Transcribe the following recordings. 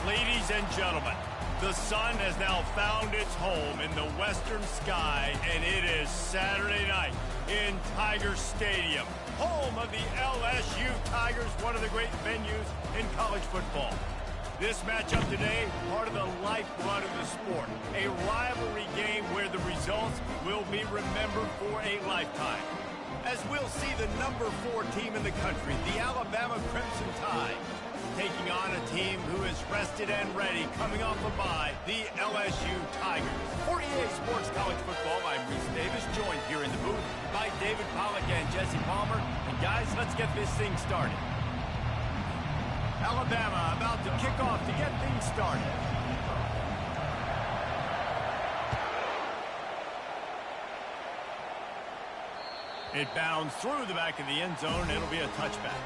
Ladies and gentlemen, the sun has now found its home in the western sky, and it is Saturday night in Tiger Stadium, home of the LSU Tigers, one of the great venues in college football. This matchup today, part of the lifeblood of the sport, a rivalry game where the results will be remembered for a lifetime. As we'll see the number 4 team in the country, the Alabama Crimson Tide, taking on a team who is rested and ready, coming off a bye, the LSU Tigers. 48 Sports College Football, I'm Reese Davis, joined here in the booth by David Pollack and Jesse Palmer. And guys, let's get this thing started. Alabama about to kick off to get things started. It bounds through the back of the end zone. It'll be a touchback.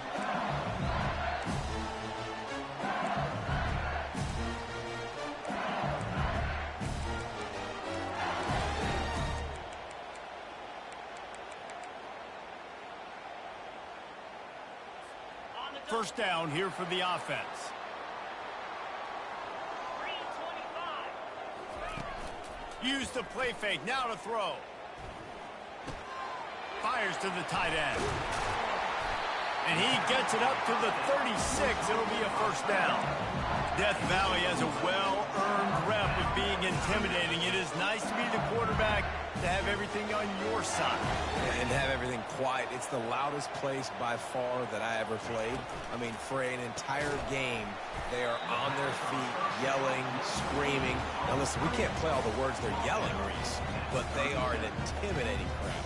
First down here for the offense. Use the play fake. Now to throw. Fires to the tight end. And he gets it up to the 36. It'll be a first down. Death Valley has a well-earned rep of being intimidating. It is nice to be the quarterback, to have everything on your side. And have everything quiet. It's the loudest place by far that I ever played. I mean, for an entire game, they are on their feet, yelling, screaming. Now listen, we can't play all the words they're yelling, Reese, but they are an intimidating crowd.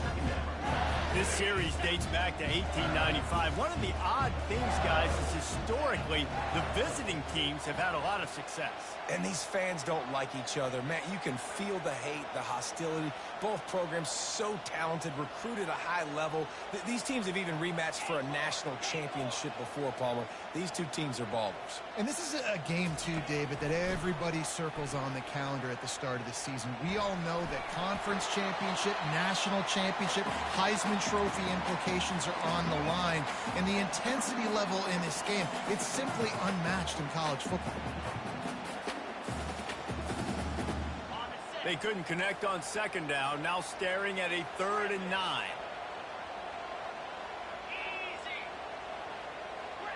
This series dates back to 1895. One of the odd things, guys, is historically the visiting teams have had a lot of success. And these fans don't like each other. Man, you can feel the hate, the hostility. Both programs so talented, recruited at a high level. These teams have even rematched for a national championship before, Palmer. These two teams are ballers. And this is a game, too, David, that everybody circles on the calendar at the start of the season. We all know that conference championship, national championship, Heisman Trophy implications are on the line. And the intensity level in this game, it's simply unmatched in college football. They couldn't connect on second down. Now staring at a 3rd and 9.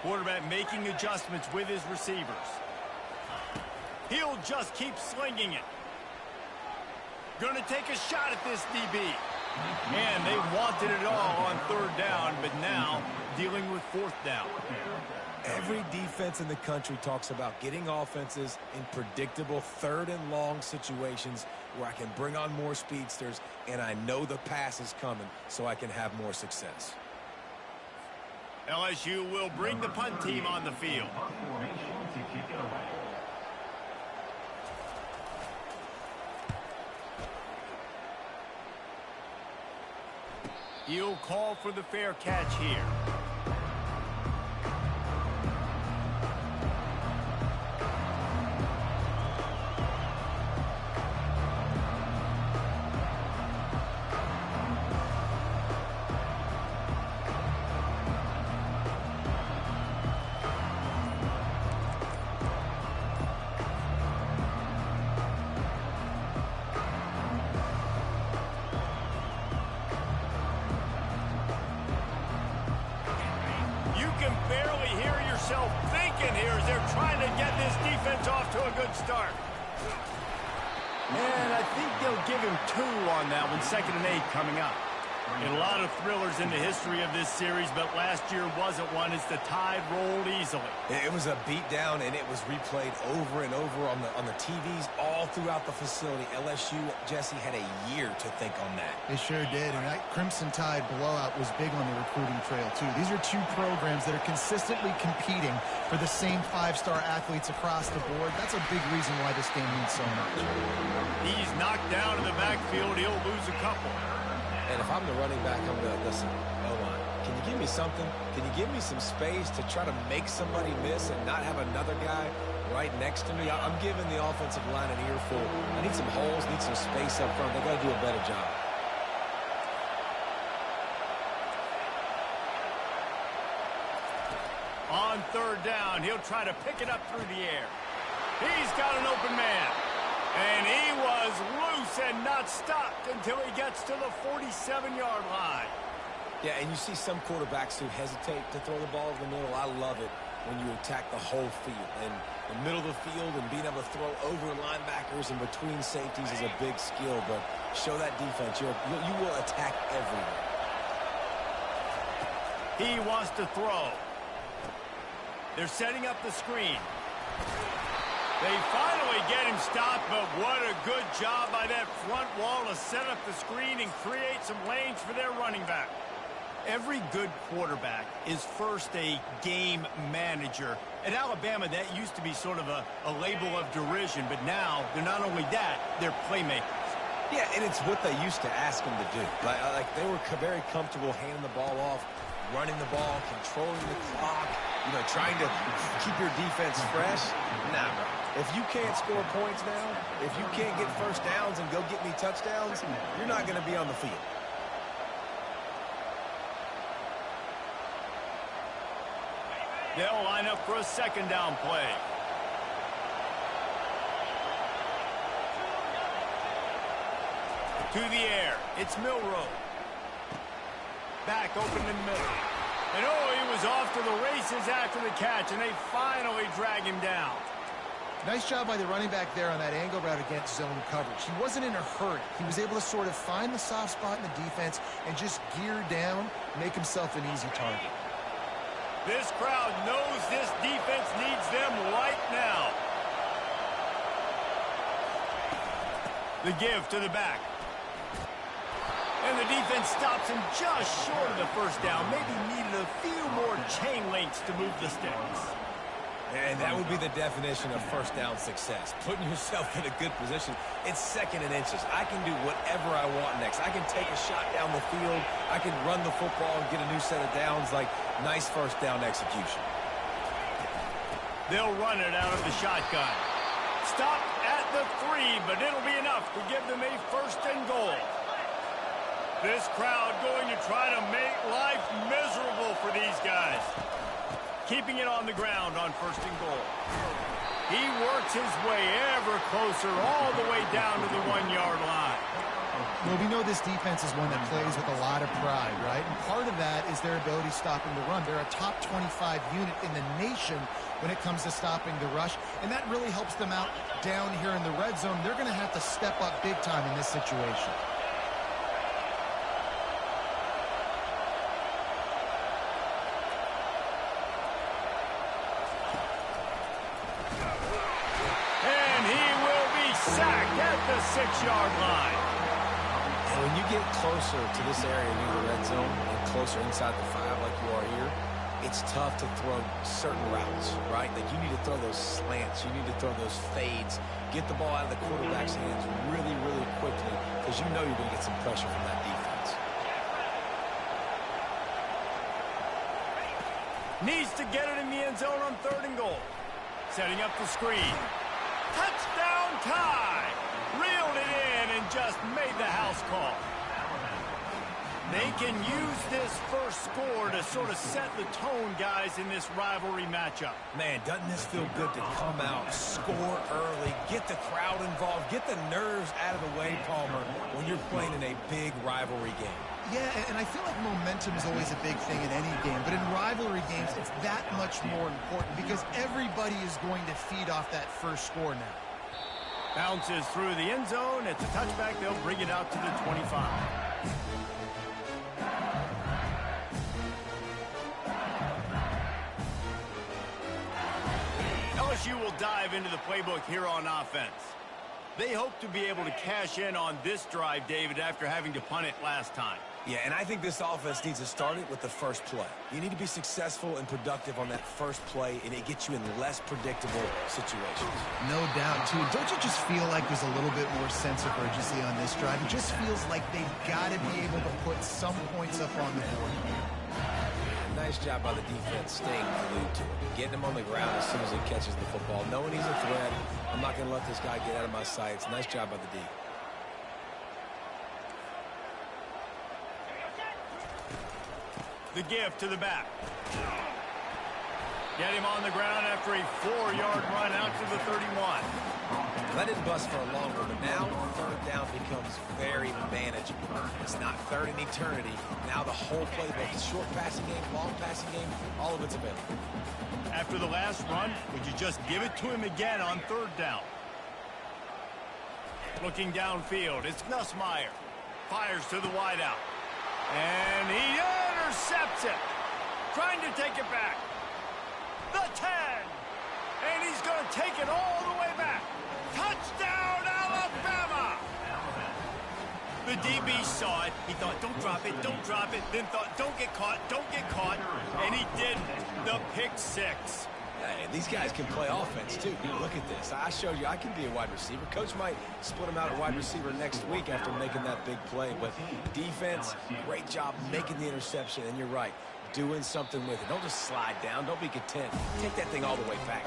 Quarterback making adjustments with his receivers. He'll just keep slinging it. Going to take a shot at this DB. And they wanted it all on 3rd down, but now dealing with 4th down. Every defense in the country talks about getting offenses in predictable 3rd and long situations where I can bring on more speedsters and I know the pass is coming so I can have more success. LSU will bring the punt team on the field. He'll call for the fair catch here. Thinking here as they're trying to get this defense off to a good start. And I think they'll give him 2 on that one. 2nd and 8 coming up. And a lot of thrillers in the history of this series, but last year wasn't one as the Tide rolled easily. It was a beatdown, and it was replayed over and over on the TVs all throughout the facility. LSU, Jesse, had a year to think on that. They sure did, and that Crimson Tide blowout was big on the recruiting trail, too. These are two programs that are consistently competing for the same 5-star athletes across the board. That's a big reason why this game means so much. He's knocked down in the backfield. He'll lose a couple. And if I'm the running back, I'm going to listen. O-line, can you give me something? Can you give me some space to try to make somebody miss and not have another guy right next to me? I'm giving the offensive line an earful. I need some holes, need some space up front. They got to do a better job. On 3rd down, he'll try to pick it up through the air. He's got an open man. And he was loose and not stopped until he gets to the 47-yard line. Yeah, and you see some quarterbacks who hesitate to throw the ball in the middle. I love it when you attack the whole field. And the middle of the field and being able to throw over linebackers and between safeties is a big skill. But show that defense. You will attack everywhere. He wants to throw. They're setting up the screen. They finally get him stopped, but what a good job by that front wall to set up the screen and create some lanes for their running back. Every good quarterback is first a game manager. At Alabama, that used to be sort of a label of derision, but now they're not only that, they're playmakers. Yeah, and it's what they used to ask them to do. Like they were very comfortable handing the ball off, running the ball, controlling the clock, trying to keep your defense fresh. Nah, bro. If you can't score points now, if you can't get first downs and go get me touchdowns, you're not going to be on the field. They'll line up for a second down play. To the air. It's Milroe. Back open in the middle. And he was off to the races after the catch, and they finally drag him down. Nice job by the running back there on that angle route against zone coverage. He wasn't in a hurry. He was able to sort of find the soft spot in the defense and just gear down, make himself an easy target. This crowd knows this defense needs them right now. The give to the back. And the defense stops him just short of the first down. Maybe needed a few more chain links to move the sticks. And that would be the definition of first down success. Putting yourself in a good position. It's second and inches. I can do whatever I want next. I can take a shot down the field. I can run the football and get a new set of downs. Like, nice first down execution. They'll run it out of the shotgun. Stop at the 3, but it'll be enough to give them a first and goal. This crowd going to try to make life miserable for these guys. Keeping it on the ground on first and goal. He works his way ever closer all the way down to the 1-yard line. Well, we know this defense is one that plays with a lot of pride, right? And part of that is their ability stopping the run. They're a top 25 unit in the nation when it comes to stopping the rush, and that really helps them out down here in the red zone. They're going to have to step up big time in this situation. Sacked at the 6-yard line. And when you get closer to this area near the red zone and closer inside the 5 like you are here, it's tough to throw certain routes, right? Like you need to throw those slants. You need to throw those fades. Get the ball out of the quarterback's hands really, really quickly because you know you're going to get some pressure from that defense. Needs to get it in the end zone on third and goal. Setting up the screen. Touchdown tie! Reeled it in and just made the house call. They can use this first score to sort of set the tone, guys, in this rivalry matchup. Man, doesn't this feel good to come out, score early, get the crowd involved, get the nerves out of the way, Palmer, when you're playing in a big rivalry game? Yeah, and I feel like momentum is always a big thing in any game, but in rivalry games, it's that much more important because everybody is going to feed off that first score now. Bounces through the end zone. It's a touchback. They'll bring it out to the 25. LSU will dive into the playbook here on offense. They hope to be able to cash in on this drive, David, after having to punt it last time. Yeah, and I think this offense needs to start it with the first play. You need to be successful and productive on that first play, and it gets you in less predictable situations. No doubt, too. Don't you just feel like there's a little bit more sense of urgency on this drive? It just feels like they've got to be able to put some points up on the board. Nice job by the defense staying glued to it. Getting him on the ground as soon as he catches the football. Knowing he's a threat, I'm not going to let this guy get out of my sights. Nice job by the D. The give to the back. Get him on the ground after a 4-yard run out to the 31. That didn't bust for a long one, but now third down becomes very manageable. It's not third in eternity. Now the whole playbook, short passing game, long passing game, all of it's available. After the last run, would you just give it to him again on third down? Looking downfield, it's Nussmeier. Fires to the wideout. And he intercepts it. Trying to take it back. The 10. And he's going to take it all the way back. Touchdown, Alabama! The DB saw it. He thought, don't drop it, don't drop it. Then thought, don't get caught, don't get caught. And he didn't. The pick 6. Hey, these guys can play offense, too. Look at this. I showed you I can be a wide receiver. Coach might split him out at wide receiver next week after making that big play. But defense, great job making the interception. And you're right, doing something with it. Don't just slide down. Don't be content. Take that thing all the way back.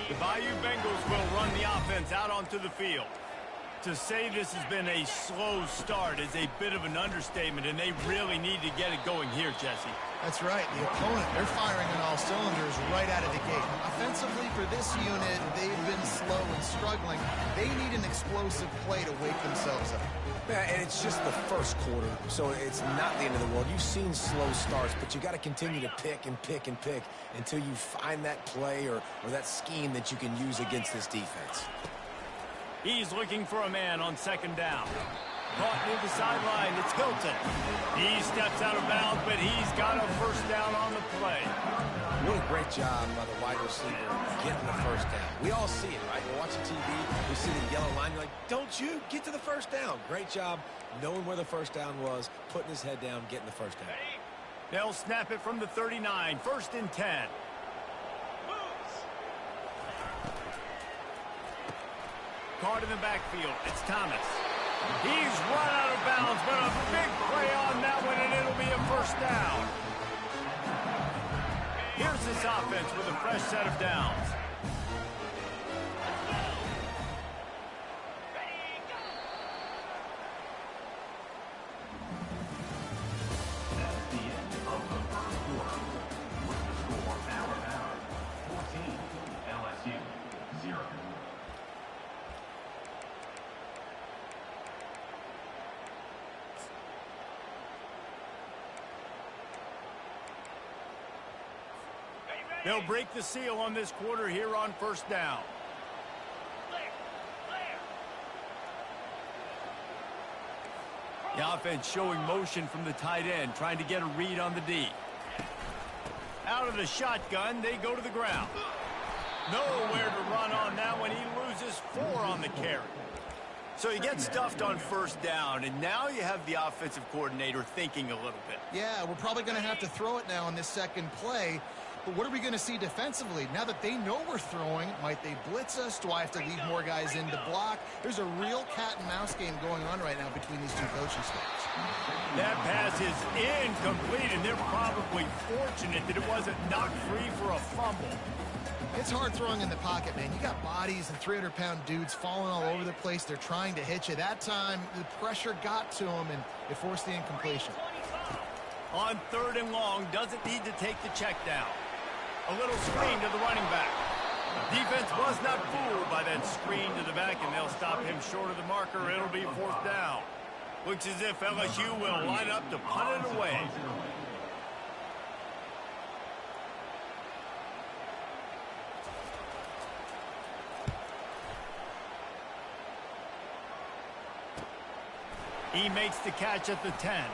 The Bayou Bengals will run the offense out onto the field. To say this has been a slow start is a bit of an understatement, and they really need to get it going here, Jesse. That's right. The opponent, they're firing on all cylinders right out of the gate. Offensively, for this unit, they've been slow and struggling. They need an explosive play to wake themselves up. Yeah, and it's just the first quarter, so it's not the end of the world. You've seen slow starts, but you got to continue to pick and pick and pick until you find that play or that scheme that you can use against this defense. He's looking for a man on second down. Caught near the sideline, it's Hilton. He steps out of bounds, but he's got a first down on the play. What a great job by the wide receiver getting the first down. We all see it, right? We're watching TV, we see the yellow line, you're like, don't you get to the first down. Great job knowing where the first down was, putting his head down, getting the first down. They'll snap it from the 39, 1st and 10. Caught in the backfield, it's Thomas. He's run out of bounds, but a big play on that one, and it'll be a first down. Here's this offense with a fresh set of downs. That's the end of the first quarter. With the score Alabama 14, LSU 0. They'll break the seal on this quarter here on first down. The offense showing motion from the tight end, trying to get a read on the D. Out of the shotgun, they go to the ground. Nowhere to run on that one. He loses 4 on the carry. So he gets stuffed on first down, and now you have the offensive coordinator thinking a little bit. Yeah, we're probably going to have to throw it now on this second play. But what are we going to see defensively? Now that they know we're throwing, might they blitz us? Do I have to leave more guys in to block? There's a real cat-and-mouse game going on right now between these two coaching staffs. That pass is incomplete, and they're probably fortunate that it wasn't knocked free for a fumble. It's hard throwing in the pocket, man. You got bodies and 300-pound dudes falling all over the place. They're trying to hit you. That time, the pressure got to them, and it forced the incompletion. On 3rd and long, doesn't need to take the check down. A little screen to the running back. Defense was not fooled by that screen to the back, and they'll stop him short of the marker. It'll be 4th down. Looks as if LSU will line up to punt it away. He makes the catch at the 10.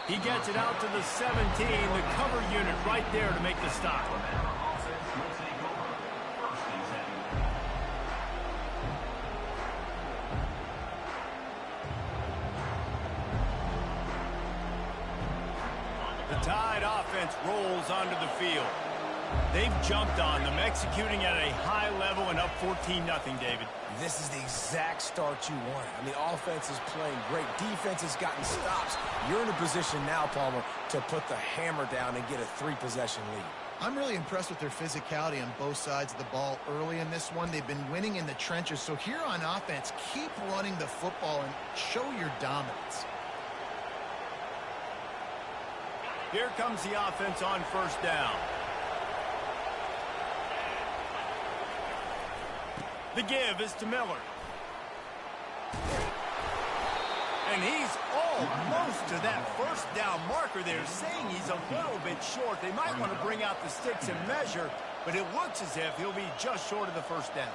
He gets it out to the 17, the cover unit right there to make the stop. The Tide offense rolls onto the field. They've jumped on them, executing at a high level and up 14-0, David. This is the exact start you wanted. I mean, offense is playing great. Defense has gotten stops. You're in a position now, Palmer, to put the hammer down and get a 3-possession lead. I'm really impressed with their physicality on both sides of the ball early in this one. They've been winning in the trenches. So here on offense, keep running the football and show your dominance. Here comes the offense on first down. The give is to Miller. And he's almost to that first down marker there, saying he's a little bit short. They might want to bring out the sticks and measure, but it looks as if he'll be just short of the first down.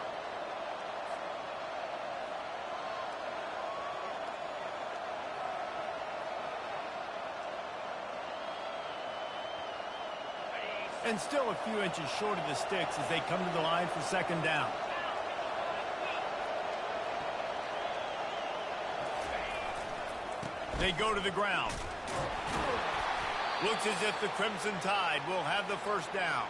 And still a few inches short of the sticks as they come to the line for second down. They go to the ground. Looks as if the Crimson Tide will have the first down.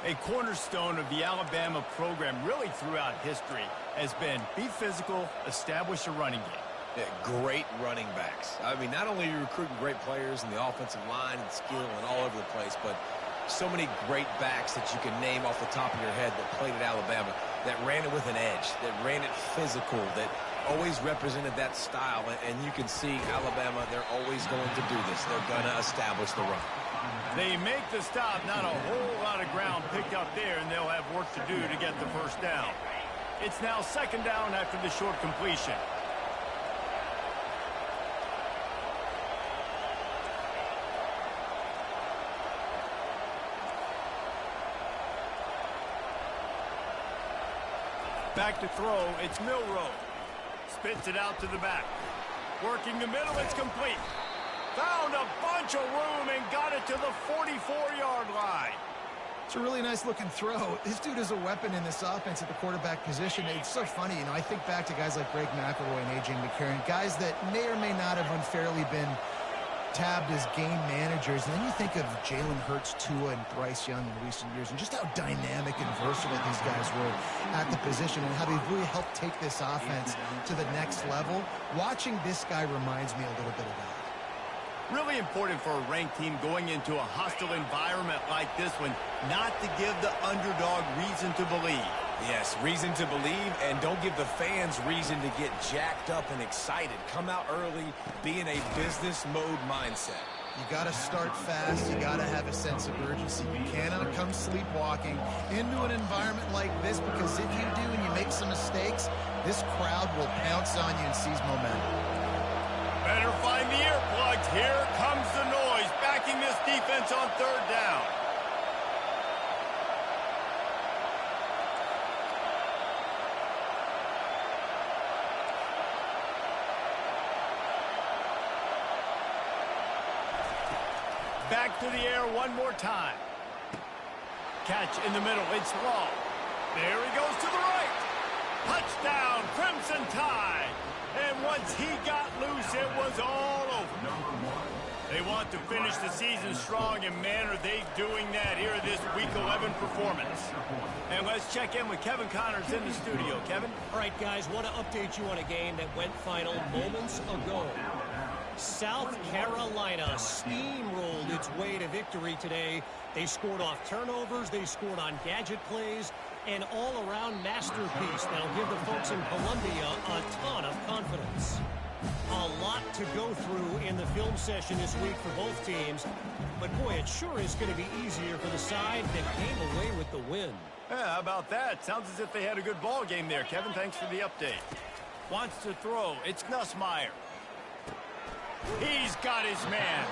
A cornerstone of the Alabama program really throughout history has been be physical, establish a running game. Yeah, great running backs. I mean, not only are you recruiting great players in the offensive line and skill and all over the place, but so many great backs that you can name off the top of your head that played at Alabama, that ran it with an edge, that ran it physical, that always represented that style. And you can see Alabama, they're always going to do this. They're going to establish the run. They make the stop, not a whole lot of ground picked up there, and they'll have work to do to get the first down. It's now second down after the short completion. Back to throw, it's Milroe. Spits it out to the back. Working the middle, it's complete. Found a bunch of room and got it to the 44-yard line. It's a really nice looking throw. This dude is a weapon in this offense at the quarterback position. It's so funny, you know, I think back to guys like Greg McElroy and A.J. McCarron, guys that may or may not have unfairly been tabbed as game managers. And then you think of Jalen Hurts, Tua, and Bryce Young in recent years, and just how dynamic and versatile these guys were at the position and how they've really helped take this offense to the next level. Watching this guy reminds me a little bit of that. Really important for a ranked team going into a hostile environment like this one, not to give the underdog reason to believe. Yes, reason to believe, and don't give the fans reason to get jacked up and excited. Come out early, be in a business mode mindset. You got to start fast. You got to have a sense of urgency. You cannot come sleepwalking into an environment like this, because if you do and you make some mistakes, this crowd will pounce on you and seize momentum. Better find the earplugs. Here comes the noise, backing this defense on third down. Back to the air one more time. Catch in the middle. It's long. There he goes to the right. Touchdown, Crimson Tide. And once he got loose, it was all over. They want to finish the season strong, and man, are they doing that here this Week 11 performance. And let's check in with Kevin Connors in the studio. Kevin? All right, guys, want to update you on a game that went final moments ago. South Carolina steamrolled its way to victory today. They scored off turnovers, they scored on gadget plays, an all-around masterpiece that'll give the folks in Columbia a ton of confidence. A lot to go through in the film session this week for both teams, but boy, it sure is going to be easier for the side that came away with the win. Yeah, how about that? Sounds as if they had a good ball game there. Kevin, thanks for the update. Wants to throw. It's Nussmeier. He's got his man.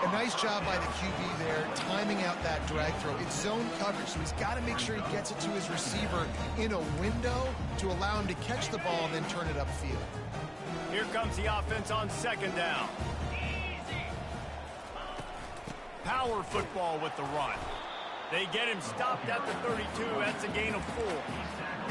A nice job by the QB there, timing out that drag throw. It's zone coverage, so he's got to make sure he gets it to his receiver in a window to allow him to catch the ball and then turn it upfield. Here comes the offense on second down. Power football with the run. They get him stopped at the 32. That's a gain of 4.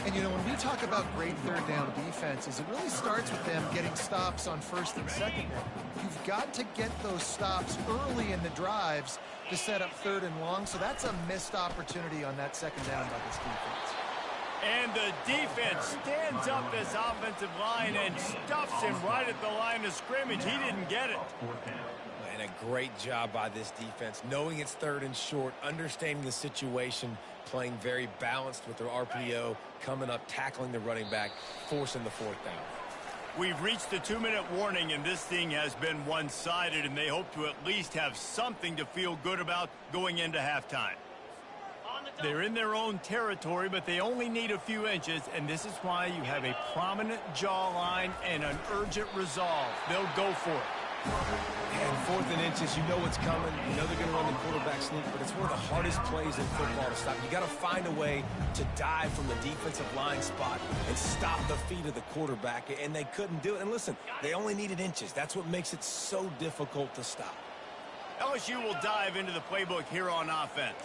And, you know, when we talk about great third down defenses, it really starts with them getting stops on first and second down. You've got to get those stops early in the drives to set up third and long, so that's a missed opportunity on that second down by this defense. And the defense stands up this offensive line and stuffs him right at the line of scrimmage. He didn't get it. And a great job by this defense, knowing it's third and short, understanding the situation, playing very balanced with their RPO, coming up, tackling the running back, forcing the fourth down. We've reached the 2-minute warning, and this thing has been one-sided, and they hope to at least have something to feel good about going into halftime. They're in their own territory, but they only need a few inches, and this is why you have a prominent jawline and an urgent resolve. They'll go for it. And 4th and inches, you know what's coming. You know they're going to run the quarterback sneak, but it's one of the hardest plays in football to stop. You got to find a way to dive from the defensive line spot and stop the feet of the quarterback, and they couldn't do it. And listen, they only needed inches. That's what makes it so difficult to stop. LSU will dive into the playbook here on offense.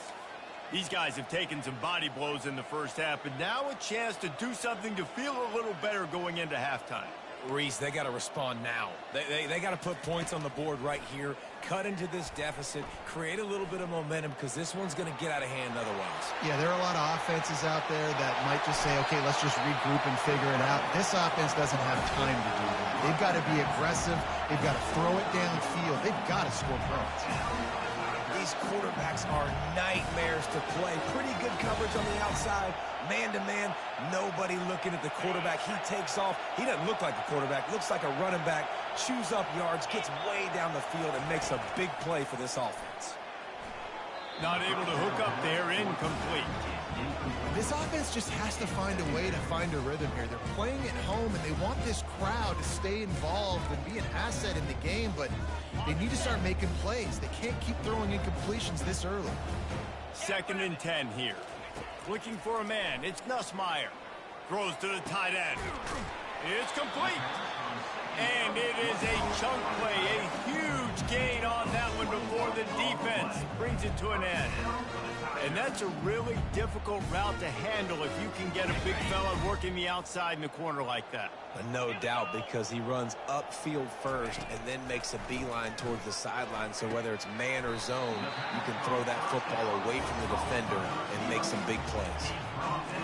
These guys have taken some body blows in the first half, but now a chance to do something to feel a little better going into halftime. Reese, they got to respond now. They got to put points on the board right here, cut into this deficit, create a little bit of momentum, because this one's going to get out of hand otherwise. Yeah, there are a lot of offenses out there that might just say, okay, let's just regroup and figure it out. This offense doesn't have time to do that. They've got to be aggressive. They've got to throw it downfield. They've got to score points. These quarterbacks are nightmares to play. Pretty good coverage on the outside. Man-to-man, nobody looking at the quarterback. He takes off. He doesn't look like a quarterback. Looks like a running back. Chews up yards, gets way down the field, and makes a big play for this offense. Not able to hook up there, incomplete. This offense just has to find a way to find a rhythm here. They're playing at home, and they want this crowd to stay involved and be an asset in the game, but they need to start making plays. They can't keep throwing incompletions this early. 2nd and 10 here. Looking for a man. It's Nussmeier. Throws to the tight end. It's complete. And it is a chunk play. A huge gain on that one before the defense brings it to an end. And that's a really difficult route to handle if you can get a big fella working the outside in the corner like that. No doubt, because he runs upfield first and then makes a beeline towards the sideline. So whether it's man or zone, you can throw that football away from the defender and make some big plays.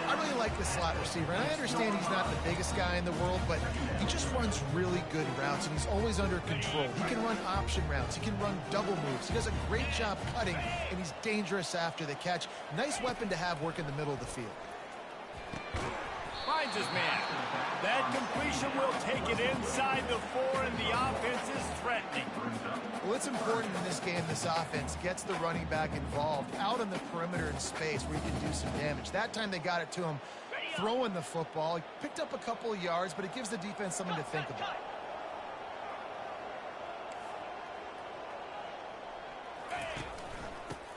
I really like the slot receiver, and I understand he's not the biggest guy in the world, but he just runs really good routes, and he's always under control. He can run option routes. He can run double moves. He does a great job cutting, and he's dangerous after the catch. Nice weapon to have work in the middle of the field. Finds his man. That completion will take it inside the 4, and the offense is threatening. Well, it's important in this game this offense gets the running back involved out on the perimeter in space where he can do some damage. That time they got it to him throwing the football. He picked up a couple of yards, but it gives the defense something to think about.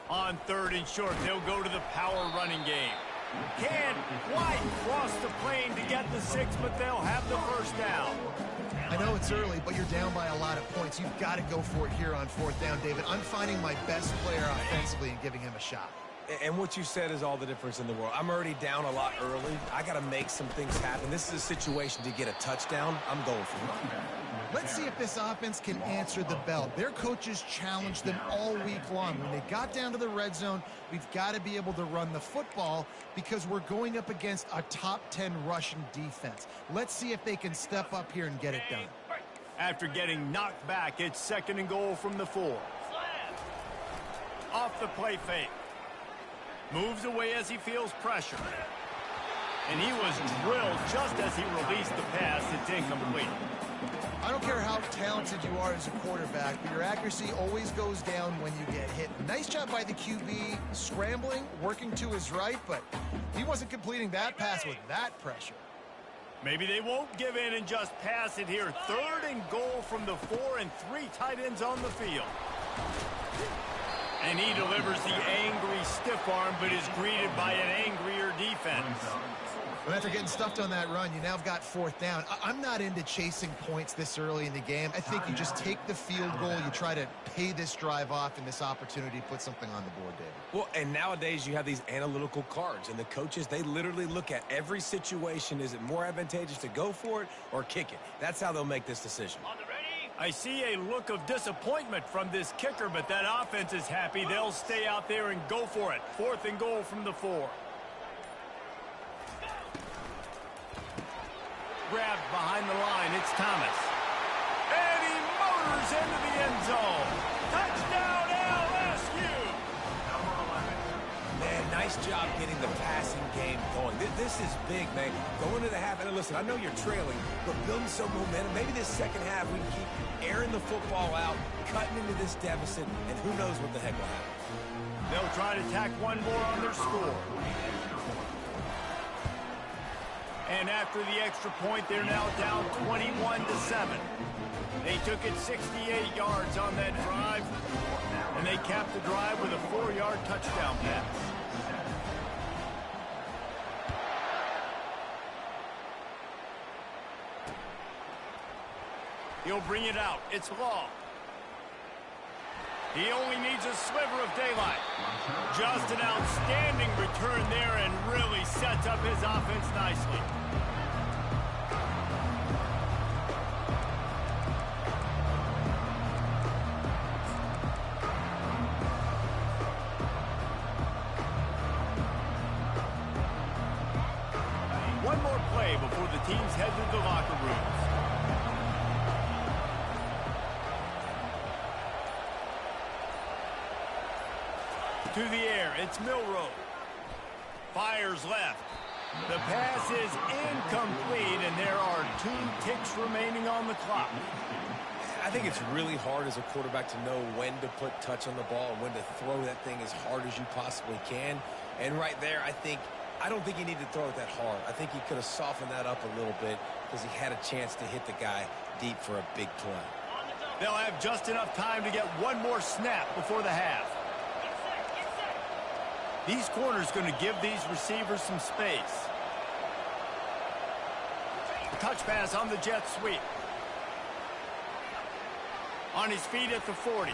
On 3rd and short, they'll go to the power running game. Can't quite cross the plane to get the 6, but they'll have the first down. I know it's early, but you're down by a lot of points. You've got to go for it here on 4th down, David. I'm finding my best player offensively and giving him a shot. And what you said is all the difference in the world. I'm already down a lot early. I got to make some things happen. This is a situation to get a touchdown. I'm going for it. Let's see if this offense can answer the bell. Their coaches challenged them all week long. When they got down to the red zone, we've got to be able to run the football because we're going up against a top 10 rushing defense. Let's see if they can step up here and get it done. After getting knocked back, it's 2nd and goal from the 4. Off the play fake. Moves away as he feels pressure. And he was drilled just as he released the pass. It's incomplete. I don't care how talented you are as a quarterback, but your accuracy always goes down when you get hit. Nice job by the QB, scrambling, working to his right, but he wasn't completing that pass with that pressure. Maybe they won't give in and just pass it here. 3rd and goal from the 4 and 3 tight ends on the field. And he delivers the angry stiff arm, but is greeted by an angrier defense. Well, after getting stuffed on that run, you now have got 4th down. I'm not into chasing points this early in the game. I think you just take the field goal. You try to pay this drive off and this opportunity to put something on the board, David. Well, and nowadays you have these analytical cards, and the coaches, they literally look at every situation. Is it more advantageous to go for it or kick it? That's how they'll make this decision. I see a look of disappointment from this kicker, but that offense is happy. They'll stay out there and go for it. 4th and goal from the 4. Grabbed behind the line. It's Thomas. And he motors into the end zone. Touchdown, LSU! Man, Nice job getting the passing game going. This is big, man. Going to the half, and listen, I know you're trailing, but building some momentum. Maybe this second half we can keep airing the football out, cutting into this deficit, and who knows what the heck will happen. They'll try to tack one more on their score. And after the extra point, they're now down 21-7. They took it 68 yards on that drive, and they capped the drive with a 4-yard touchdown pass. He'll bring it out. It's Law. He only needs a sliver of daylight. Just an outstanding return there and really sets up his offense nicely. One more play before the teams head to the locker rooms. To the air, it's Milroe. Fires left. The pass is incomplete, and there are 2 ticks remaining on the clock. I think it's really hard as a quarterback to know when to put touch on the ball and when to throw that thing as hard as you possibly can. And right there, I don't think he needed to throw it that hard. I think he could have softened that up a little bit because he had a chance to hit the guy deep for a big play. They'll have just enough time to get one more snap before the half. These corners going to give these receivers some space. Touch pass on the jet sweep. On his feet at the 40.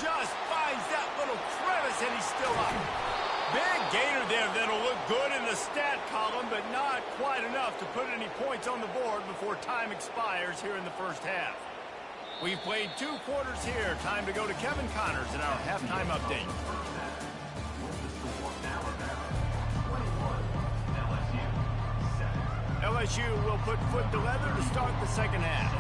Just finds that little crevice, and he's still up. Big gainer there that'll look good in the stat column, but not quite enough to put any points on the board before time expires here in the first half. We've played 2 quarters here. Time to go to Kevin Connors in our halftime update. LSU will put foot to leather to start the second half.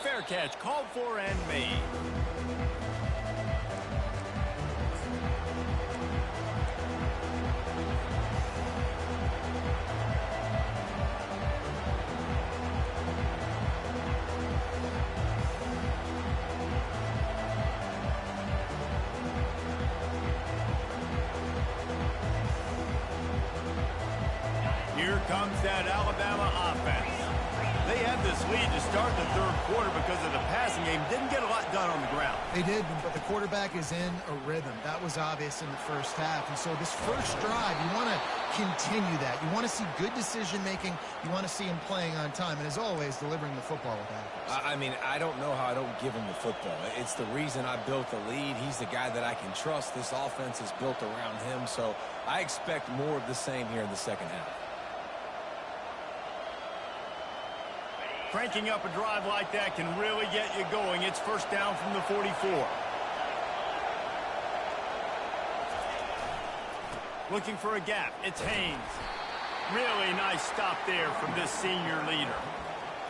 Fair catch called for and made. Here comes that Alabama offense. They had this lead to start the third quarter because of the passing game. Didn't get a lot done on the ground. They did, but the quarterback is in a rhythm. That was obvious in the first half. And so this first drive, you want to continue that. You want to see good decision-making. You want to see him playing on time. And as always, delivering the football with accuracy. I mean, I don't know how I don't give him the football. It's the reason I built the lead. He's the guy that I can trust. This offense is built around him. So I expect more of the same here in the second half. Cranking up a drive like that can really get you going. It's first down from the 44. Looking for a gap. It's Haynes. Really nice stop there from this senior leader.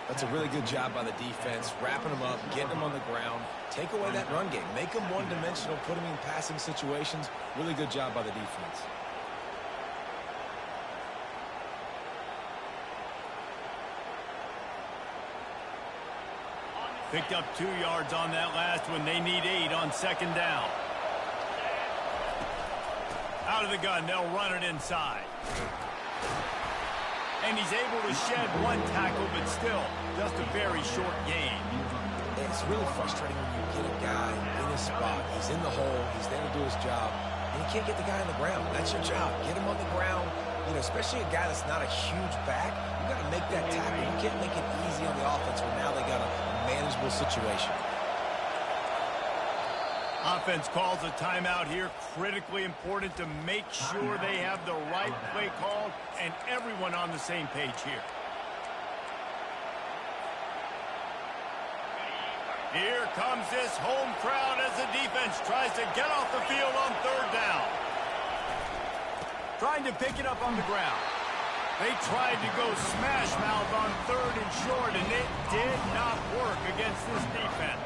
That's a really good job by the defense, wrapping them up, getting them on the ground, take away that run game, make them one-dimensional, put them in passing situations. Really good job by the defense. Picked up 2 yards on that last one. They need 8 on second down. Out of the gun, they'll run it inside. And he's able to shed 1 tackle, but still, just a very short gain. It's really frustrating when you get a guy in his spot. He's in the hole. He's there to do his job. And you can't get the guy on the ground. That's your job. Get him on the ground. You know, especially a guy that's not a huge back. You got to make that tackle. You can't make it easy on the offense where now they got a manageable situation. Offense calls a timeout here. Critically important to make sure they have the right play called and everyone on the same page here. Here comes this home crowd as the defense tries to get off the field on third down. Trying to pick it up on the ground. They tried to go smash mouth on 3rd and short, and it did not work against this defense.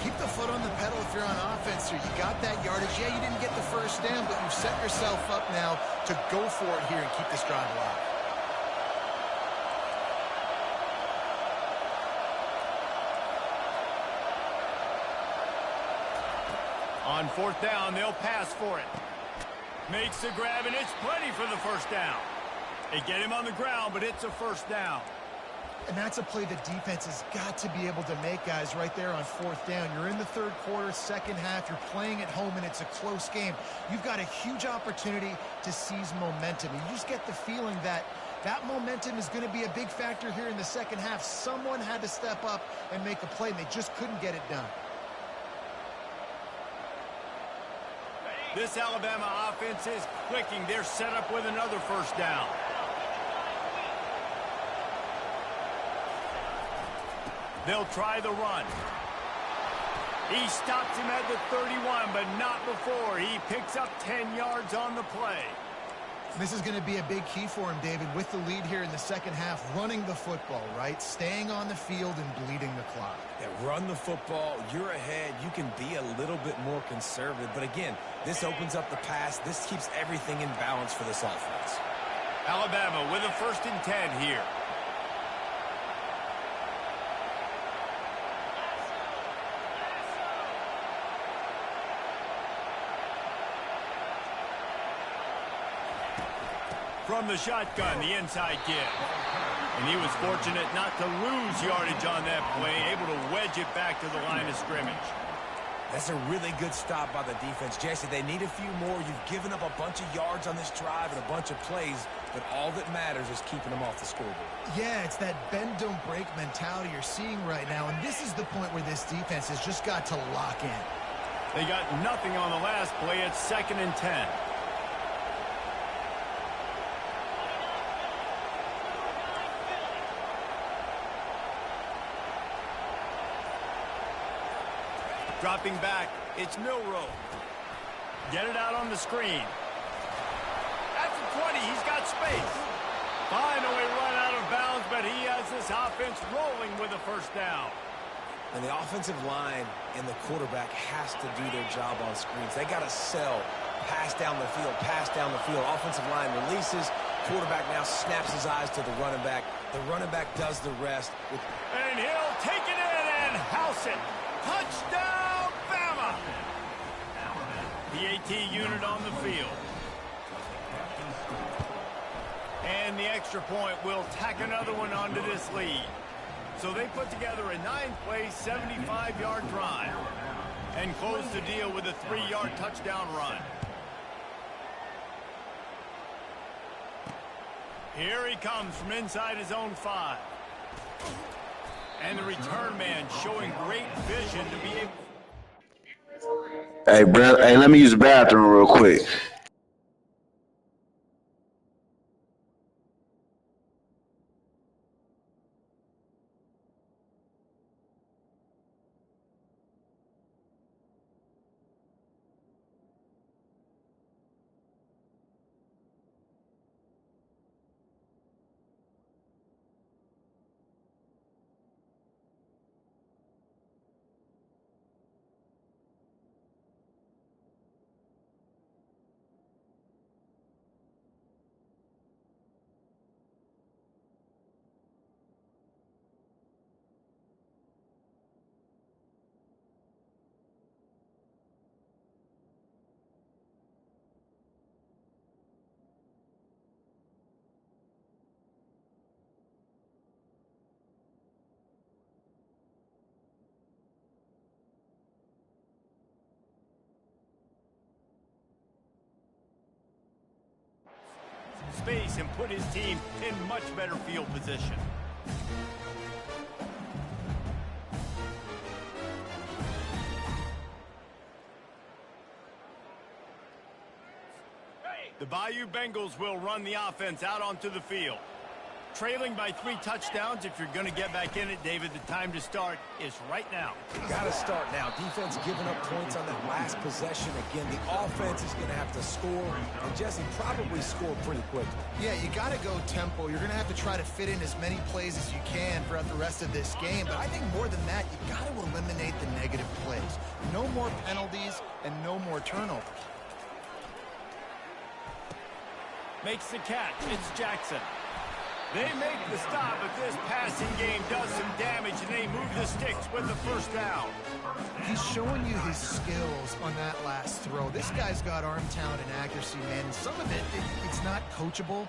Keep the foot on the pedal if you're on offense here. You got that yardage. Yeah, you didn't get the first down, but you've set yourself up now to go for it here and keep this drive alive. On 4th down, they'll pass for it. Makes the grab, and it's plenty for the first down. They get him on the ground, but it's a first down. And that's a play the defense has got to be able to make, guys, right there on 4th down. You're in the 3rd quarter, 2nd half. You're playing at home, and it's a close game. You've got a huge opportunity to seize momentum. And you just get the feeling that that momentum is going to be a big factor here in the 2nd half. Someone had to step up and make a play, and they just couldn't get it done. This Alabama offense is clicking. They're set up with another first down. They'll try the run. He stops him at the 31, but not before. He picks up 10 yards on the play. This is going to be a big key for him, David, with the lead here in the 2nd half, running the football, right? Staying on the field and bleeding the clock. Yeah, run the football. You're ahead. You can be a little bit more conservative. But again, this opens up the pass. This keeps everything in balance for this offense. Alabama with a 1st and 10 here. From the shotgun, the inside give. And he was fortunate not to lose yardage on that play, able to wedge it back to the line of scrimmage. That's a really good stop by the defense. Jesse, they need a few more. You've given up a bunch of yards on this drive and a bunch of plays, but all that matters is keeping them off the scoreboard. Yeah, it's that bend, don't break mentality you're seeing right now, and this is the point where this defense has just got to lock in. They got nothing on the last play. It's 2nd and 10. Dropping back, it's Milroe. Get it out on the screen. At the 20, he's got space. Finally run out of bounds, but he has this offense rolling with a first down. And the offensive line and the quarterback has to do their job on screens. They got to sell. Pass down the field, pass down the field. Offensive line releases. Quarterback now snaps his eyes to the running back. The running back does the rest. And he'll take it in and house it. Touchdown, Bama! The AT unit on the field. And the extra point will tack another one onto this lead. So they put together a 9-play, 75-yard drive and close the deal with a 3-yard touchdown run. Here he comes from inside his own 5. And the return man showing great vision to be able... Hey, bro. Hey, let me use the bathroom real quick. space and put his team in much better field position. The Bayou Bengals will run the offense out onto the field. Trailing by 3 touchdowns. If you're going to get back in it, David, the time to start is right now. Got to start now. Defense giving up points on that last possession. Again, the offense is going to have to score, and Jesse probably score pretty quickly. Yeah, you got to go tempo. You're going to have to try to fit in as many plays as you can throughout the rest of this game. But I think more than that, you got to eliminate the negative plays. No more penalties and no more turnovers. Makes the catch. It's Jackson. They make the stop, but this passing game does some damage, and they move the sticks with the first down. He's showing you his skills on that last throw. This guy's got arm talent and accuracy, man. And some of it's not coachable.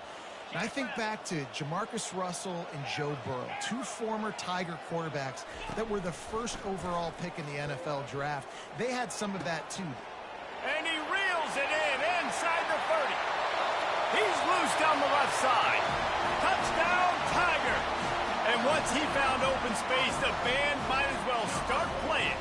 And I think back to Jamarcus Russell and Joe Burrow, 2 former Tiger quarterbacks that were the first overall pick in the NFL draft. They had some of that, too. And he reels it in inside the 30. He's loose down the left side. Touchdown, Tiger. And once he found open space, the band might as well start playing.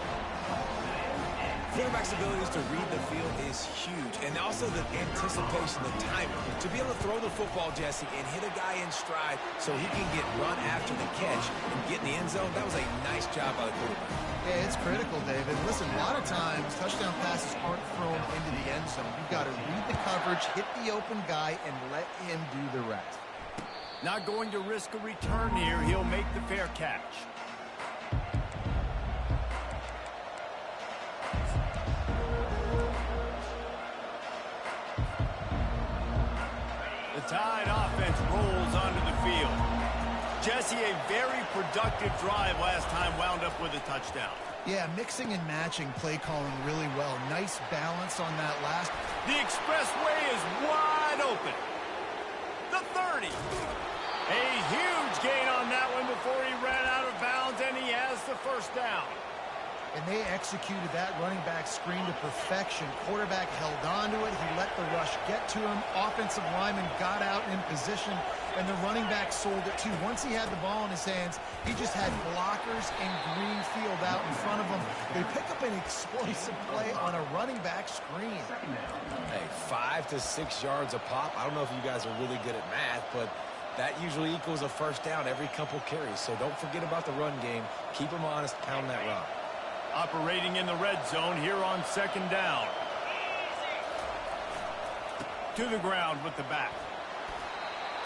Quarterback's abilities to read the field is huge, and also the anticipation, the timing. To be able to throw the football, Jesse, and hit a guy in stride so he can get run after the catch and get in the end zone, that was a nice job by the quarterback. Yeah, it's critical, David. Listen, a lot of times, touchdown passes aren't thrown into the end zone. You've got to read the coverage, hit the open guy, and let him do the rest. Not going to risk a return here. He'll make the fair catch. The Tide offense rolls onto the field. Jesse, a very productive drive last time, wound up with a touchdown. Yeah, mixing and matching play calling really well. Nice balance on that last. The expressway is wide open. The 30. A huge gain on that one before he ran out of bounds, and he has the first down. And they executed that running back screen to perfection. Quarterback held on to it. He let the rush get to him. Offensive lineman got out in position, and the running back sold it too. Once he had the ball in his hands, he just had blockers and green field out in front of him. They pick up an explosive play on a running back screen. Hey, 5 to 6 yards a pop. I don't know if you guys are really good at math, but that usually equals a first down every couple carries. So don't forget about the run game. Keep them honest, pound that rock. Operating in the red zone here on second down. To the ground with the back.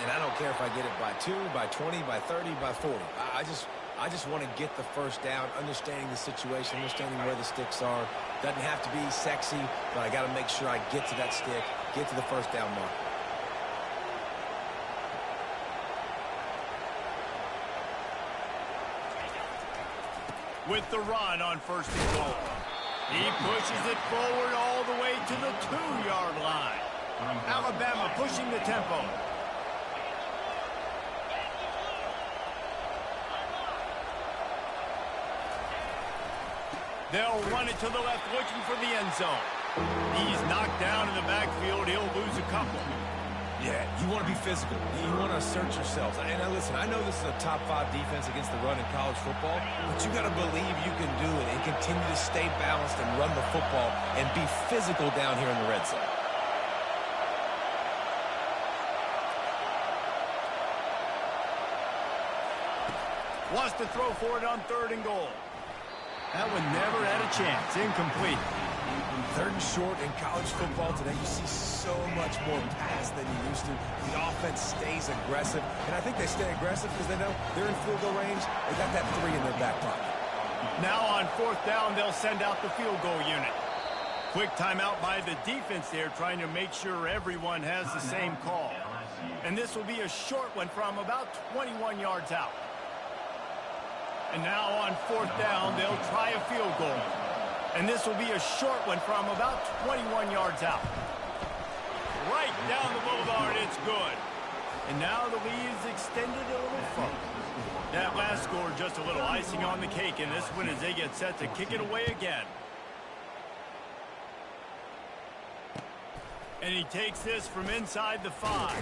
And I don't care if I get it by 2, by 20, by 30, by 40. I just want to get the first down, understanding the situation, understanding where the sticks are. Doesn't have to be sexy, but I got to make sure I get to that stick, get to the first down mark. With the run on first and goal. He pushes it forward all the way to the 2-yard line. Alabama pushing the tempo. They'll run it to the left, looking for the end zone. He's knocked down in the backfield. He'll lose a couple. Yeah, you want to be physical. You want to assert yourselves. And listen, I know this is a top 5 defense against the run in college football, but you got to believe you can do it and continue to stay balanced and run the football and be physical down here in the red zone. Wants to throw for it on 3rd and goal. That one never had a chance. Incomplete. 3rd and short in college football today. You see so much more pass than you used to. The offense stays aggressive, and I think they stay aggressive because they know they're in field goal range. They got that 3 in their back pocket. Now on 4th down, they'll send out the field goal unit. Quick timeout by the defense there, trying to make sure everyone has the same call. And this will be a short one from about 21 yards out. And now on 4th down, they'll try a field goal. And this will be a short one from about 21 yards out. Right down the boulevard, it's good. And now the lead is extended a little further. That last score just a little icing on the cake in this one as they get set to kick it away again. And he takes this from inside the 5.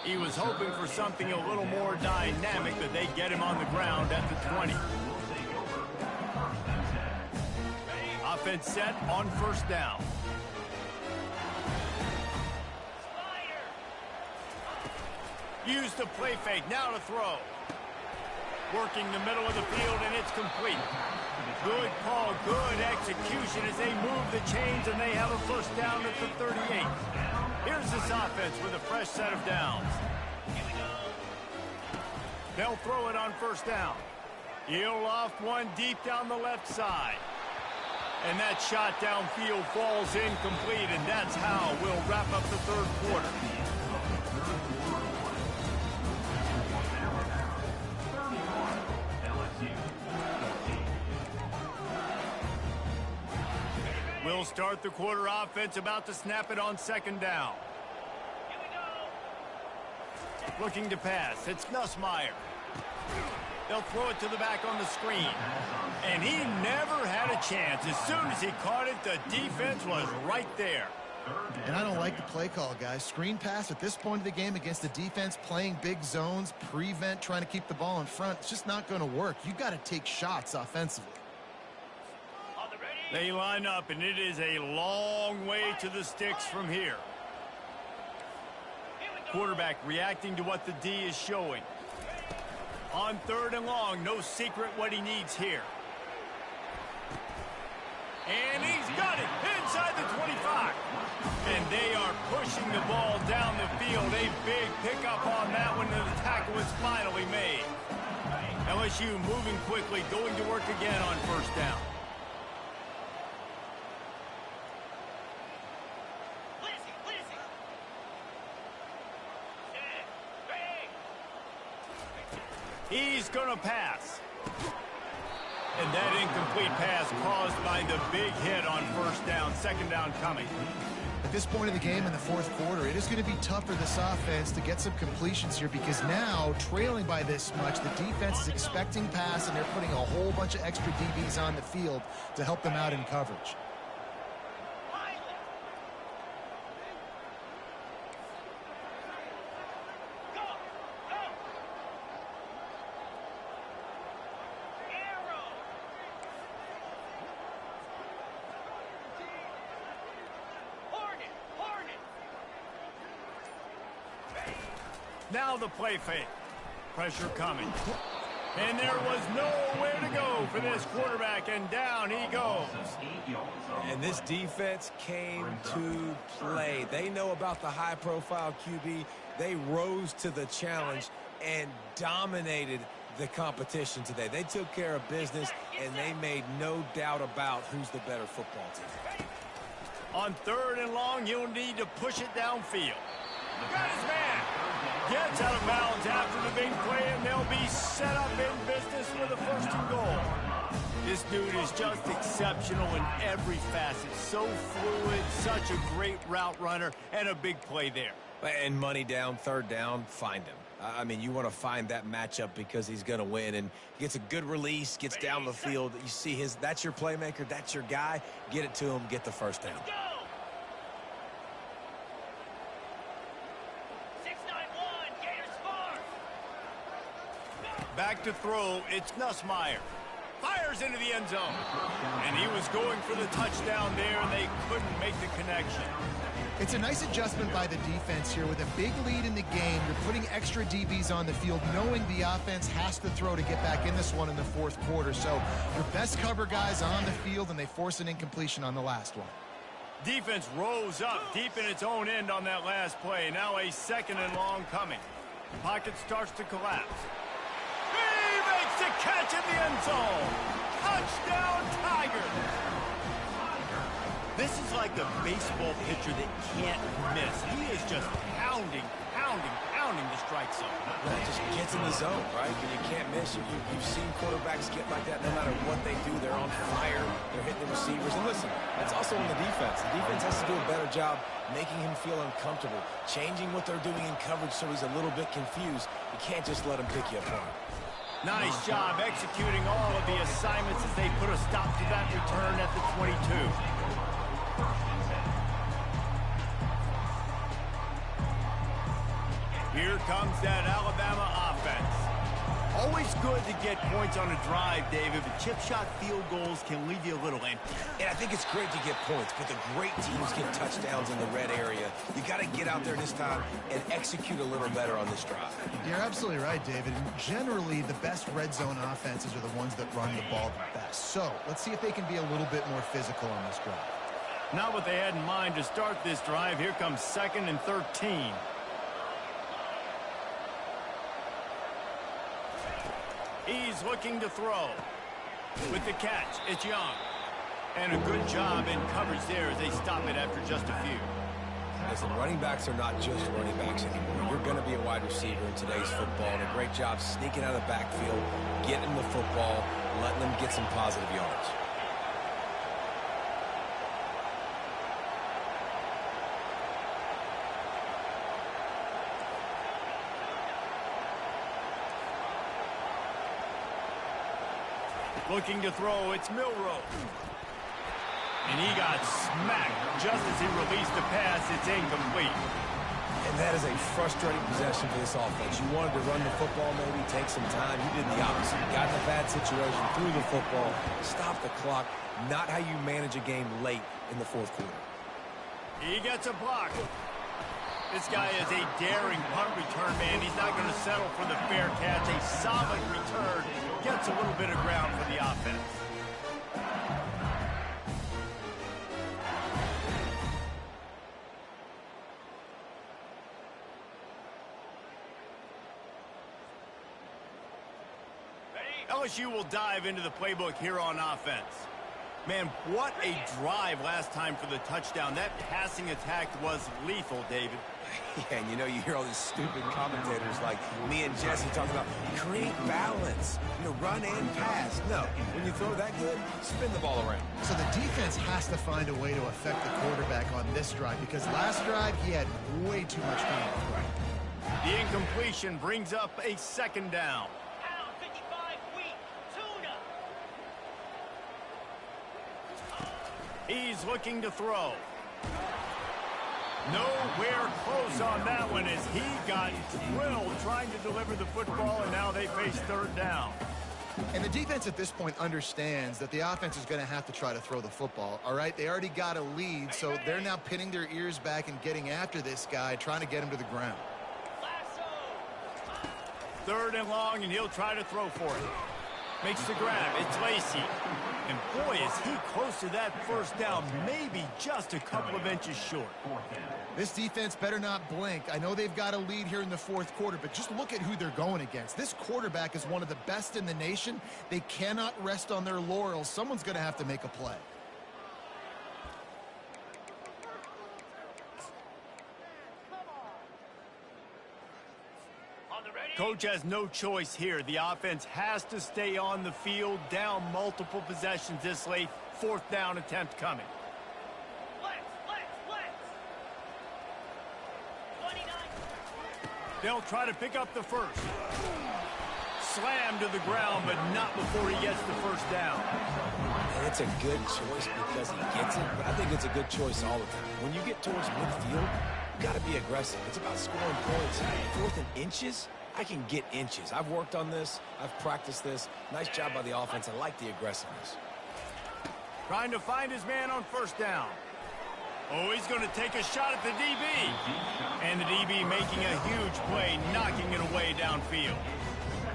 He was hoping for something a little more dynamic, but they get him on the ground at the 20. Offense set on 1st down. Use the play fake. Now to throw. Working the middle of the field, and it's complete. Good call, good execution as they move the chains, and they have a first down at the 38. Here's this offense with a fresh set of downs. They'll throw it on first down. He'll loft one deep down the left side. And that shot downfield falls incomplete, and that's how we'll wrap up the third quarter. We'll start the quarter offense, about to snap it on second down. Looking to pass. It's Nussmeier. They'll throw it to the back on the screen. And he never had a chance. As soon as he caught it, the defense was right there. And I don't like the play call, guys. Screen pass at this point of the game against the defense playing big zones, prevent, trying to keep the ball in front. It's just not going to work. You've got to take shots offensively. They line up, and it is a long way to the sticks from here. Quarterback reacting to what the D is showing. On third and long, no secret what he needs here. And he's got it inside the 25. And they are pushing the ball down the field. A big pickup on that one, and the tackle was finally made. LSU moving quickly, going to work again on first down. He's going to pass. And that incomplete pass caused by the big hit on first down. Second down coming. At this point of the game in the fourth quarter, it is going to be tough for this offense to get some completions here because now, trailing by this much, the defense is expecting pass, and they're putting a whole bunch of extra DBs on the field to help them out in coverage. Now the play fake. Pressure coming. And there was nowhere to go for this quarterback, and down he goes. And this defense came to play. They know about the high-profile QB. They rose to the challenge and dominated the competition today. They took care of business, and they made no doubt about who's the better football team. On third and long, you'll need to push it downfield. Got his man. Gets out of bounds after the big play, and they'll be set up in business with a first and goal. This dude is just exceptional in every facet. So fluid, such a great route runner, and a big play there. And money down, third down, find him. I mean, you want to find that matchup because he's going to win, and he gets a good release, gets down the field. You see that's your playmaker, that's your guy. Get it to him, get the first down. Back to throw, it's Nussmeier. Fires into the end zone. And he was going for the touchdown there, and they couldn't make the connection. It's a nice adjustment by the defense here. With a big lead in the game, you're putting extra DBs on the field, knowing the offense has to throw to get back in this one in the fourth quarter. So your best cover guys on the field, and they force an incompletion on the last one. Defense rose up deep in its own end on that last play. Now a second and long coming. Pocket starts to collapse. To catch in the end zone. Touchdown, Tigers. This is like a baseball pitcher that can't miss. He is just pounding the strike zone. Well, it just gets in the zone, right? You can't miss. You've seen quarterbacks get like that no matter what they do. They're on fire. They're hitting the receivers. And listen, that's also on the defense. The defense has to do a better job making him feel uncomfortable, changing what they're doing in coverage so he's a little bit confused. You can't just let him pick you apart. Nice job executing all of the assignments as they put a stop to that return at the 22. Here comes that Alabama offense. Always good to get points on a drive, David, but chip shot field goals can leave you a little empty. And I think it's great to get points, but the great teams get touchdowns in the red area. You got to get out there this time and execute a little better on this drive. You're absolutely right, David. Generally, the best red zone offenses are the ones that run the ball the best. So let's see if they can be a little bit more physical on this drive. Not what they had in mind to start this drive. Here comes 2nd and 13. He's looking to throw. With the catch, it's Young. And a good job in coverage there as they stop it after just a few. Listen, running backs are not just running backs anymore. You're going to be a wide receiver in today's football, and a great job sneaking out of the backfield, getting the football, letting them get some positive yards. Looking to throw, it's Milroe. And he got smacked just as he released the pass. It's incomplete. And that is a frustrating possession for this offense. You wanted to run the football, maybe take some time. You did the opposite. Got in a bad situation, threw the football, stopped the clock. Not how you manage a game late in the fourth quarter. He gets a block. This guy is a daring punt return man. He's not going to settle for the fair catch. A solid return. Gets a little bit of ground for the offense. LSU will dive into the playbook here on offense. Man, what a drive last time for the touchdown. That passing attack was lethal, David. Yeah, and you know, you hear all these stupid commentators like me and Jesse talking about create balance, run and pass. No, when you throw that good, spin the ball around. So the defense has to find a way to affect the quarterback on this drive, because last drive he had way too much time. The incompletion brings up a 2nd down. He's looking to throw. Nowhere close on that one as he got drilled trying to deliver the football, and now they face 3rd down. And the defense at this point understands that the offense is going to have to try to throw the football, all right? They already got a lead, so they're now pinning their ears back and getting after this guy, trying to get him to the ground. 3rd and long, and he'll try to throw for it. Makes the grab. It's Lacey. And boy, is he close to that 1st down, maybe just a couple of inches short. This defense better not blink. I know they've got a lead here in the 4th quarter, but just look at who they're going against. This quarterback is one of the best in the nation. They cannot rest on their laurels. Someone's going to have to make a play. Coach has no choice here. The offense has to stay on the field, down multiple possessions this late. 4th down attempt coming. They'll try to pick up the 1st. Slammed to the ground, but not before he gets the 1st down. And it's a good choice because he gets it, but I think it's a good choice all the time. When you get towards midfield, you got to be aggressive. It's about scoring points. 4th and inches, I can get inches. I've worked on this. I've practiced this. Nice job by the offense. I like the aggressiveness. Trying to find his man on 1st down. Oh, he's going to take a shot at the DB. And the DB making a huge play, knocking it away downfield.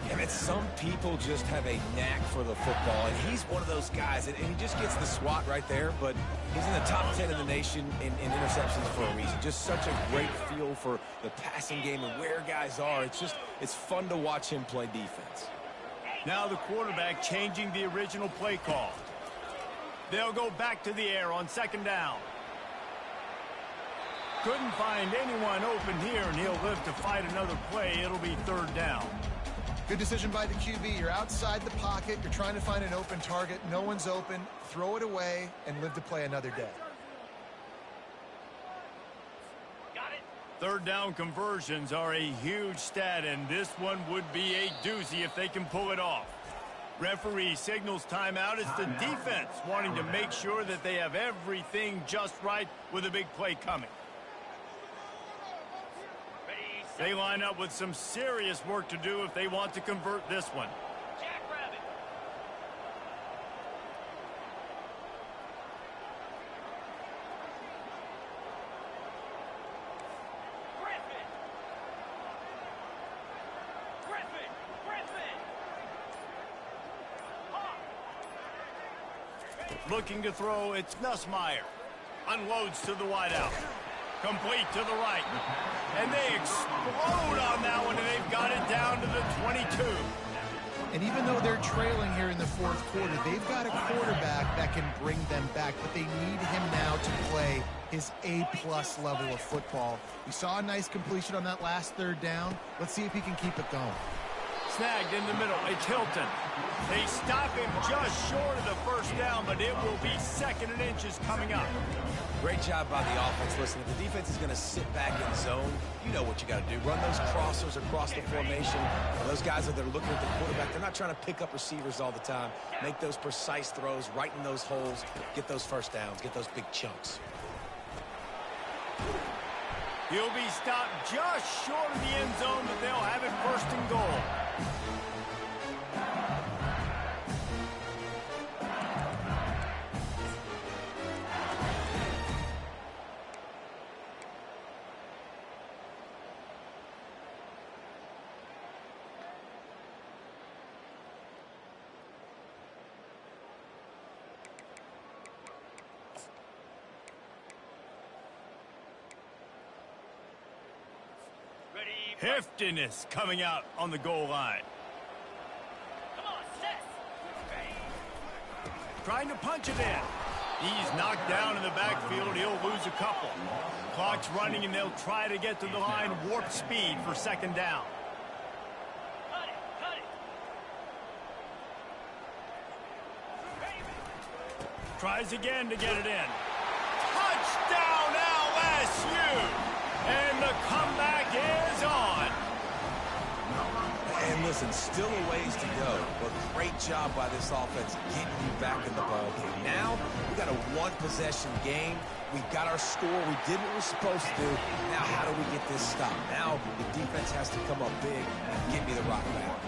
Yeah, man, some people just have a knack for the football, and he's one of those guys, and he just gets the swat right there, but he's in the top 10 in the nation in interceptions for a reason. Just such a great feel for the passing game and where guys are. It's fun to watch him play defense. Now the quarterback changing the original play call. They'll go back to the air on 2nd down. Couldn't find anyone open here, and he'll live to fight another play. It'll be 3rd down. Good decision by the QB. You're outside the pocket. You're trying to find an open target. No one's open. Throw it away and live to play another day. Got it. 3rd down conversions are a huge stat, and this one would be a doozy if they can pull it off. Referee signals timeout. It's the defense wanting to make sure that they have everything just right with a big play coming. They line up with some serious work to do if they want to convert this one. Jackrabbit. Griffin. Griffin. Griffin. Hawk. Looking to throw, it's Nussmeier. Unloads to the wideout. Complete to the right. And they explode on that one, and they've got it down to the 22. And even though they're trailing here in the fourth quarter, they've got a quarterback that can bring them back, but they need him now to play his A-plus level of football. We saw a nice completion on that last third down. Let's see if he can keep it going. Snagged in the middle. It's Hilton. They stop him just short of the first down, but it will be 2nd and inches coming up. Great job by the offense. Listen, if the defense is going to sit back in zone, you know what you got to do. Run those crossers across the formation. Those guys that are looking at the quarterback, they're not trying to pick up receivers all the time. Make those precise throws, right in those holes, get those first downs, get those big chunks. He'll be stopped just short of the end zone, but they'll have it 1st and goal. Heftiness coming out on the goal line. Come on, Seth. Trying to punch it in. He's knocked down in the backfield. He'll lose a couple. Clock's running, and they'll try to get to the line warp speed for 2nd down. Cut it. Cut it. Tries again to get it in. Touchdown, LSU! And the comeback is on. And listen, still a ways to go, but great job by this offense getting you back in the ballgame. Now, we got a one-possession game. We got our score. We did what we're supposed to do. Now, how do we get this stopped? Now, the defense has to come up big and get me the rock back.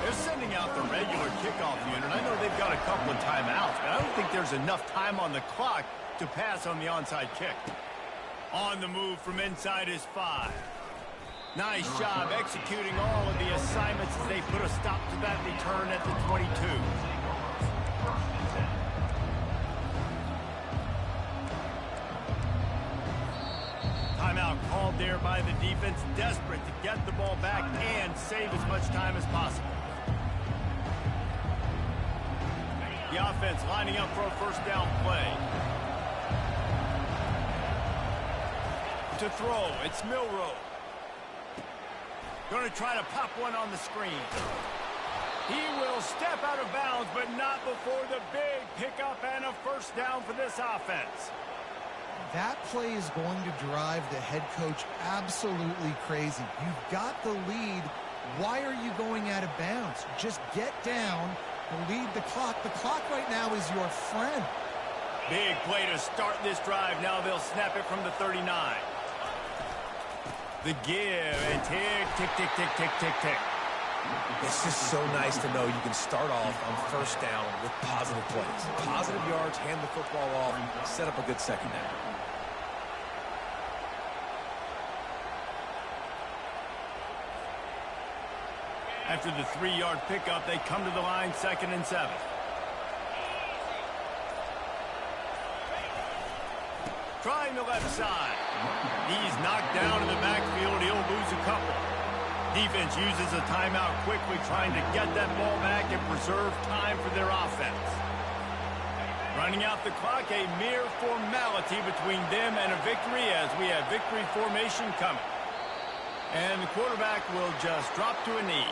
They're sending out the regular kickoff unit. I know they've got a couple of timeouts, but I don't think there's enough time on the clock to pass on the onside kick. On the move from inside is 5. Nice job executing all of the assignments as they put a stop to that return at the 22. Timeout called there by the defense, desperate to get the ball back and save as much time as possible. The offense lining up for a 1st down play. To throw, it's Milroe. Going to try to pop one on the screen. He will step out of bounds, but not before the big pickup and a 1st down for this offense. That play is going to drive the head coach absolutely crazy. You've got the lead. Why are you going out of bounds? Just get down, lead the clock. The clock right now is your friend. Big play to start this drive. Now they'll snap it from the 39. The give, and tick, tick, tick, tick, tick, tick, tick. It's just so nice to know you can start off on 1st down with positive plays. Positive yards, hand the football off, set up a good 2nd down. After the 3-yard pickup, they come to the line 2nd and 7. Trying the left side. He's knocked down in the backfield. He'll lose a couple. Defense uses a timeout quickly, trying to get that ball back and preserve time for their offense. Running out the clock, a mere formality between them and a victory as we have victory formation coming. And the quarterback will just drop to a knee.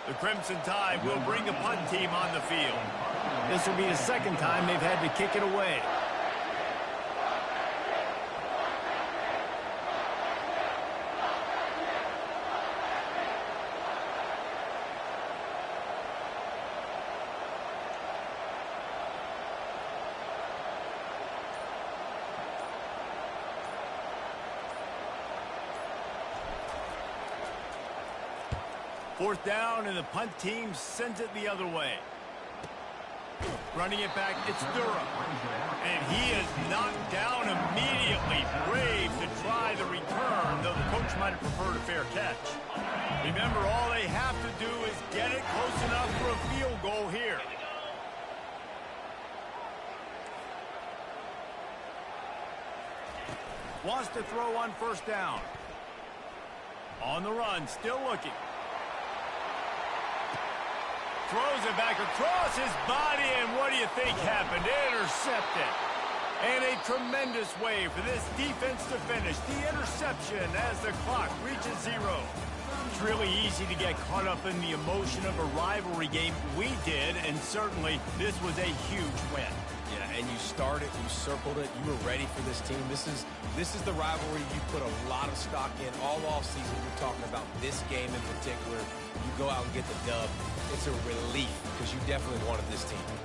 The Crimson Tide will bring the punt team on the field. This will be the 2nd time they've had to kick it away. Fourth down, and the punt team sends it the other way. Running it back, it's Durham. And he is knocked down immediately. Brave to try the return, though the coach might have preferred a fair catch. Remember, all they have to do is get it close enough for a field goal here. Wants to throw on first down. On the run, still looking. Throws it back across his body, and what do you think happened? Intercepted. And a tremendous way for this defense to finish the interception as the clock reaches 0. It's really easy to get caught up in the emotion of a rivalry game. We did, and certainly this was a huge win. Yeah, and you started, you circled it, you were ready for this team. This is the rivalry you put a lot of stock in all offseason. You're talking about this game in particular. You go out and get the dub. It's a relief because you definitely wanted this team.